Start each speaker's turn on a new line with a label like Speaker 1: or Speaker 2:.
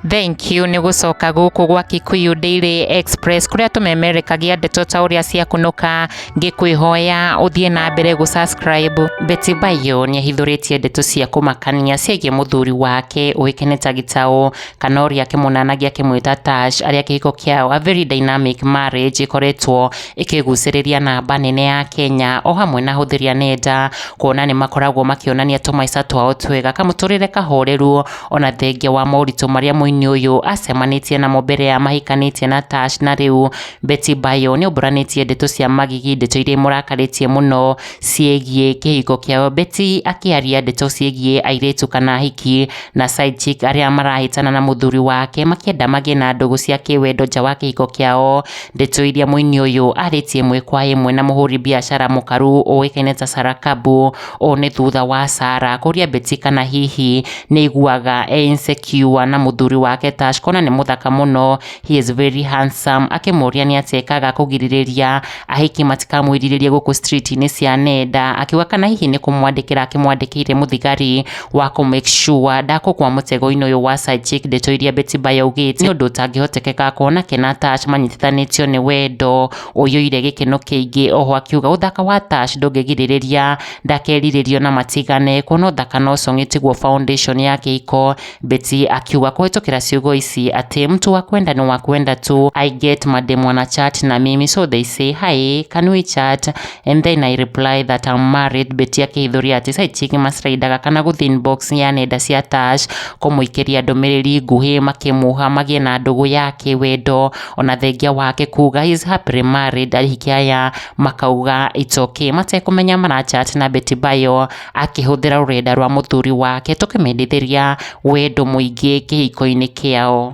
Speaker 1: Thank you nĩ gũcoka gũkũ gwa Kikuyu Daily Express kũrĩa tũmemerekagia ndeto ta ũrĩa cia kũnũka, ngĩkwĩhoya ũthiĩ na mbere gũ subscribe. Betty Bayo nĩ ahithũrĩtie ndeto cia kũmakania ciĩgiĩ mũthuri wake ũĩkaine ta Gitau, kana ũrĩa akĩmũnanagia akĩmwĩta Tash, arĩa kĩhiko kĩao a very dynamic marriage ĩkoretwo ĩkĩgucĩrĩria namba nene ya Kenya, o hamwe na ahũthĩri a nenda kuona nĩ makoragwo makĩonania tũmaica twao twega, kamũtũrĩre kahoreru ona thengia wa moritũ marĩa mũini ũyũ acemanĩtie namo mbere ya mahikanĩtie na Tash. Na rĩu Betty Bayo nĩ ũmbũranĩtie ndeto cia magigi, ndeto iria mũrakarĩtie mũno ciĩgiĩ kĩhiko kĩao, Betty akĩaria ndeto ciĩgiĩ airĩtu kana ahiki na side chick arĩa marahĩtana na mũthuri wake makĩenda magĩe na ndũgũ cia kĩwendo nja wa kĩhiko kĩao, ndeto iria mũini ũyũ arĩtie ĩmwe kwa ĩmwe na mũhũri biacara mũkaru ũĩkaine ta Sarah Kabu. O nĩ thutha wa Sarah kũria Betty kana hihi nĩ iguaga insecure na mũthuri wake Tash, kona nĩ mũthaka mũno, he is very handsome, akĩmũria nĩ atekaga kũgirĩrĩria ahiki matikamwĩrirĩrie gũkũ street-inĩ cia nenda, akiuga kana hihi nĩ kũmwandĩkĩra akĩmwandĩkĩire mũthigari wa kũ make sure ndakũgwa mũtego-inĩ ũyũ wa side chick. Ndeto iria Betty Bayo augĩte nĩ ũndũ ũtangĩhotekeka kuona ke na Tash manyitithanĩtio nĩ wendo ũiyũire gĩkeno kĩingĩ. Oho akiuga ũthaka wa Tash ndũngĩgirĩrĩria ndakerirĩrio na matigane, kuona ũthaka no ũcong'ĩte guo foundation ya kĩhiko. Betty akiuga kũhĩtũkĩra ciugo ici atĩ mtu wa kwenda ni wa kwenda tu, I get madem wana chat na mimi, so they say hi, can we chat, and then I reply that I'm married. Betty akĩhithũria atĩ side chick maciraidaga kana gũthiĩ inbox ya nenda cia Tash kũmũikĩria ndũmĩrĩri nguhĩ makĩmũha magĩe na ndũgũ ya kĩwendo, ona thengia wake kuga he is happily married. Ahiki aya makauga it's okay, matekũmenya marachat na Betty Bayo akĩhũthĩra rũrenda rwa mũthuri wake, tũkĩmendithĩria wendo mũingĩ kĩhiko-inĩ kĩao.